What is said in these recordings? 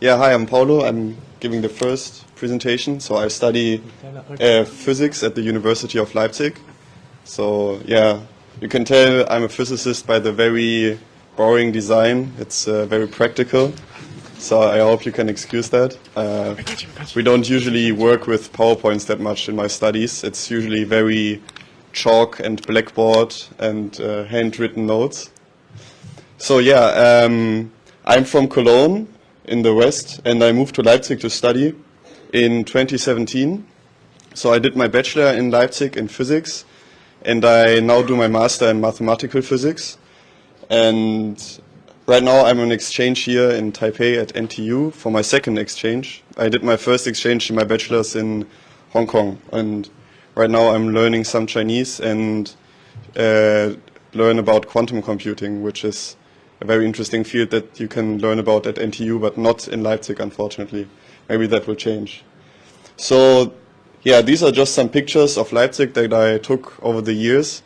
Yeah, hi, I'm Paulo. I'm giving the first presentation. So I study physics at the University of Leipzig. So yeah, you can tell I'm a physicist by the very boring design. It's very practical. So I hope you can excuse that. We don't usually work with PowerPoints that much in my studies. It's usually very chalk and blackboard and handwritten notes. So yeah, I'm from Cologne in the West, and I moved to Leipzig to study in 2017. So I did my bachelor in Leipzig in physics, and I now do my master in mathematical physics. And right now I'm on exchange here in Taipei at NTU for my second exchange. I did my first exchange in my bachelor's in Hong Kong, and right now I'm learning some Chinese and learn about quantum computing, which is a very interesting field that you can learn about at NTU, but not in Leipzig, unfortunately. Maybe that will change. So, yeah, these are just some pictures of Leipzig that I took over the years.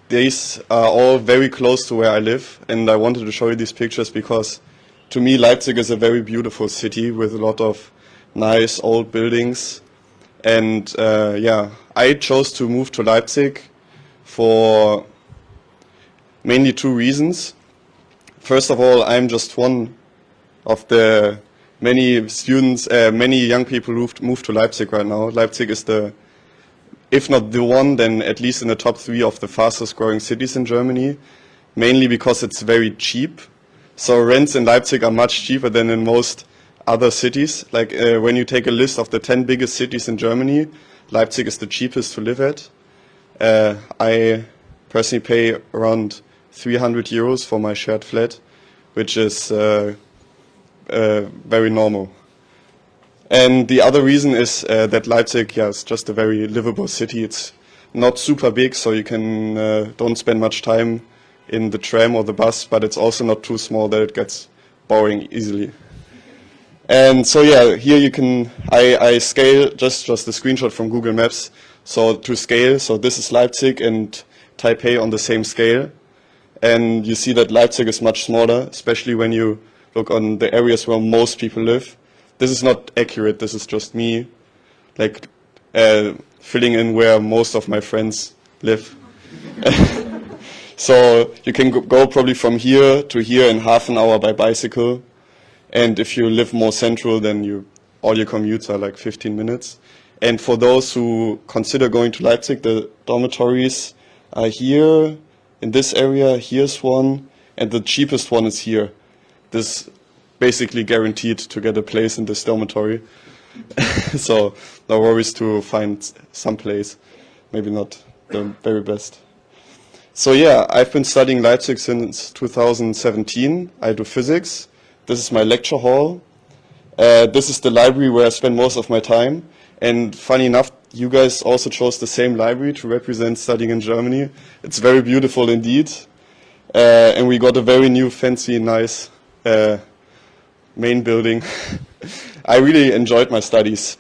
These are all very close to where I live, and I wanted to show you these pictures because, to me, Leipzig is a very beautiful city with a lot of nice old buildings. And, yeah, I chose to move to Leipzig for mainly two reasons. First of all, I'm just one of the many students, many young people who moved to Leipzig right now. Leipzig is if not the one, then at least in the top 3 of the fastest growing cities in Germany, mainly because it's very cheap. So rents in Leipzig are much cheaper than in most other cities. Like when you take a list of the 10 biggest cities in Germany, Leipzig is the cheapest to live at. I personally pay around 300 euros for my shared flat, which is very normal. And the other reason is that Leipzig, yeah, is just a very livable city. It's not super big, so you can don't spend much time in the tram or the bus, but it's also not too small that it gets boring easily. And so yeah, here you can, I scale just the screenshot from Google Maps. So to scale, so this is Leipzig and Taipei on the same scale. And you see that Leipzig is much smaller, especially when you look on the areas where most people live. This is not accurate, this is just me, like, filling in where most of my friends live. So you can go probably from here to here in half an hour by bicycle. And if you live more central, then all your commutes are like 15 minutes. And for those who consider going to Leipzig, the dormitories are here. In this area, here's one, and the cheapest one is here. This basically guaranteed to get a place in this dormitory. So no worries to find some place, maybe not the very best. So yeah, I've been studying Leipzig since 2017. I do physics. This is my lecture hall. This is the library where I spend most of my time. And funny enough, you guys also chose the same library to represent studying in Germany. It's very beautiful indeed. And we got a very new, fancy, nice main building. I really enjoyed my studies.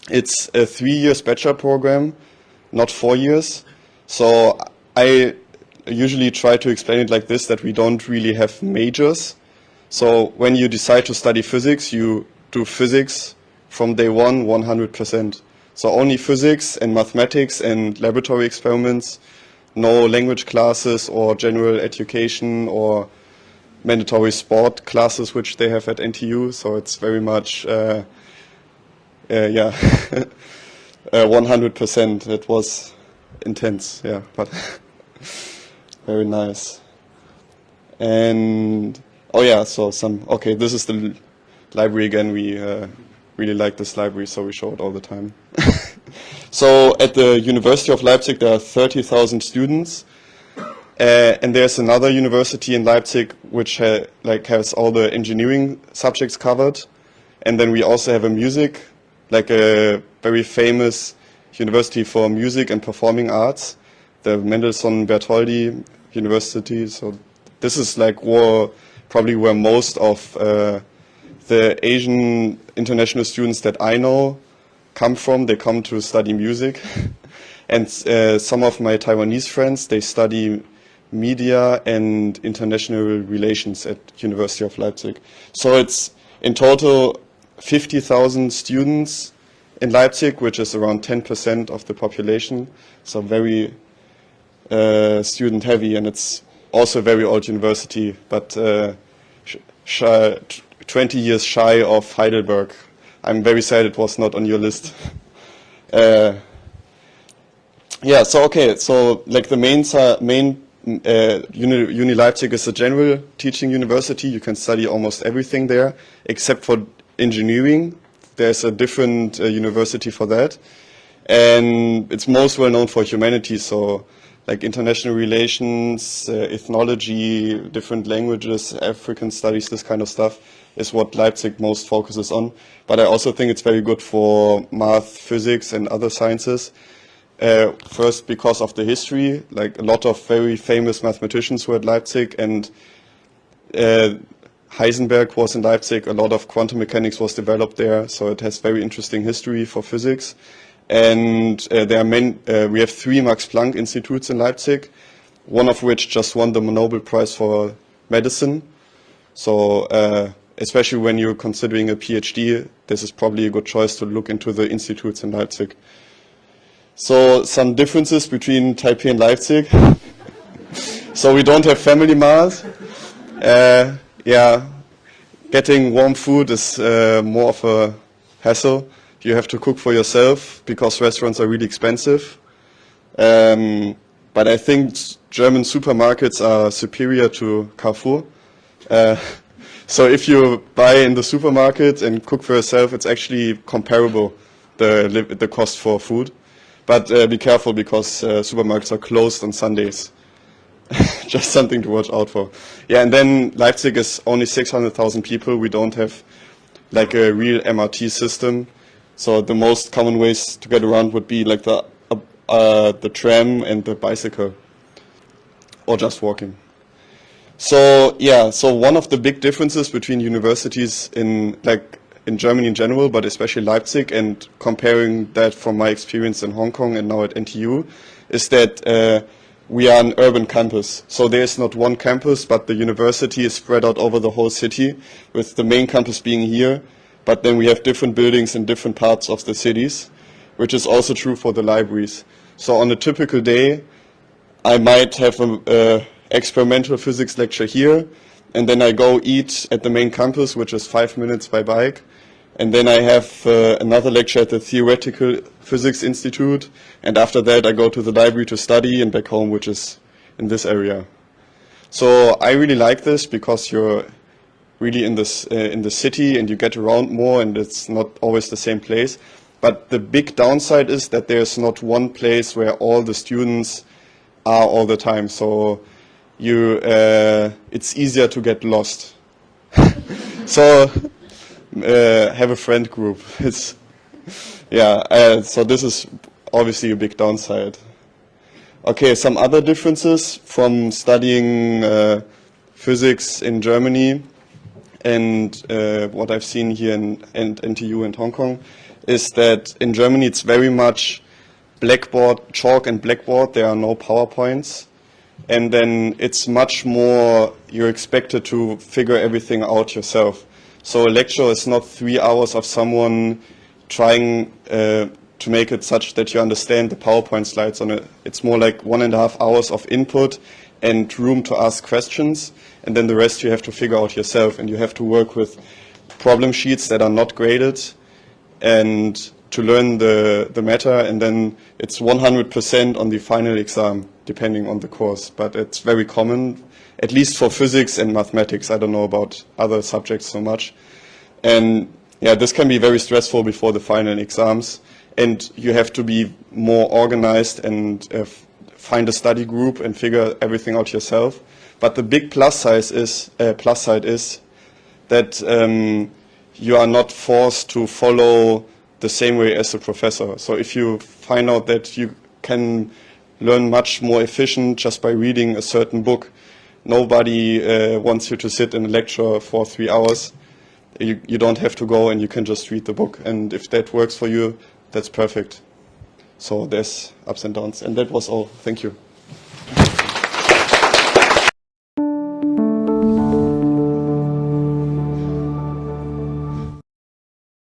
It's a 3 years bachelor program, not 4 years. So I usually try to explain it like this, that we don't really have majors. So when you decide to study physics, you do physics from day one, 100%. So only physics and mathematics and laboratory experiments, no language classes or general education or mandatory sport classes, which they have at NTU. So it's very much, yeah, 100%. It was intense, yeah, but very nice. And, oh yeah, so okay, this is the library again. We really like this library, so we show it all the time. So at the University of Leipzig, there are 30,000 students. And there's another university in Leipzig which has all the engineering subjects covered. And then we also have a music, like a very famous university for music and performing arts, the Mendelssohn Bertholdy University. So this is like probably where most of the Asian international students that I know come from. They come to study music. And some of my Taiwanese friends, they study media and international relations at University of Leipzig. So it's in total 50,000 students in Leipzig, which is around 10% of the population, so very student heavy, and it's also a very old university, but 20 years shy of Heidelberg. I'm very sad it was not on your list. Yeah, so okay, so like the main Uni Leipzig is a general teaching university. You can study almost everything there, except for engineering. There's a different university for that. And it's most well known for humanities, so like international relations, ethnology, different languages, African studies, this kind of stuff is what Leipzig most focuses on. But I also think it's very good for math, physics, and other sciences. First, because of the history, like a lot of very famous mathematicians were at Leipzig, and Heisenberg was in Leipzig. A lot of quantum mechanics was developed there, so it has very interesting history for physics. And there are we have 3 Max Planck institutes in Leipzig, one of which just won the Nobel Prize for medicine. So especially when you're considering a PhD, this is probably a good choice to look into the institutes in Leipzig. So some differences between Taipei and Leipzig. So we don't have family mart. Yeah, getting warm food is more of a hassle. You have to cook for yourself because restaurants are really expensive. But I think German supermarkets are superior to Carrefour. So if you buy in the supermarket and cook for yourself, it's actually comparable, the cost for food. But be careful because supermarkets are closed on Sundays. Just something to watch out for. Yeah, and then Leipzig is only 600,000 people. We don't have like a real MRT system. So the most common ways to get around would be like the tram and the bicycle, or just walking. So yeah, so one of the big differences between universities in Germany in general, but especially Leipzig, and comparing that from my experience in Hong Kong and now at NTU, is that we are an urban campus. So there is not one campus, but the university is spread out over the whole city, with the main campus being here. But then we have different buildings in different parts of the cities, which is also true for the libraries. So on a typical day, I might have an experimental physics lecture here, and then I go eat at the main campus, which is 5 minutes by bike. And then I have another lecture at the Theoretical Physics Institute, and after that I go to the library to study, and back home, which is in this area. So I really like this because you're really in the city and you get around more, and it's not always the same place. But the big downside is that there's not one place where all the students are all the time. So it's easier to get lost. So have a friend group. So this is obviously a big downside. Okay, some other differences from studying physics in Germany and what I've seen here in NTU and Hong Kong is that in Germany it's very much blackboard, chalk and blackboard. There are no PowerPoints. And then it's much more, you're expected to figure everything out yourself. So a lecture is not 3 hours of someone trying to make it such that you understand the PowerPoint slides on it. It's more like 1.5 hours of input and room to ask questions, and then the rest you have to figure out yourself, and you have to work with problem sheets that are not graded and to learn the matter, and then it's 100% on the final exam, depending on the course. But it's very common, at least for physics and mathematics. I don't know about other subjects so much. And yeah, this can be very stressful before the final exams, and you have to be more organized and find a study group and figure everything out yourself. But the big plus side is that you are not forced to follow the same way as the professor. So if you find out that you can learn much more efficient just by reading a certain book, nobody wants you to sit in a lecture for 3 hours. You don't have to go, and you can just read the book. And if that works for you, that's perfect. So there's ups and downs. And that was all. Thank you.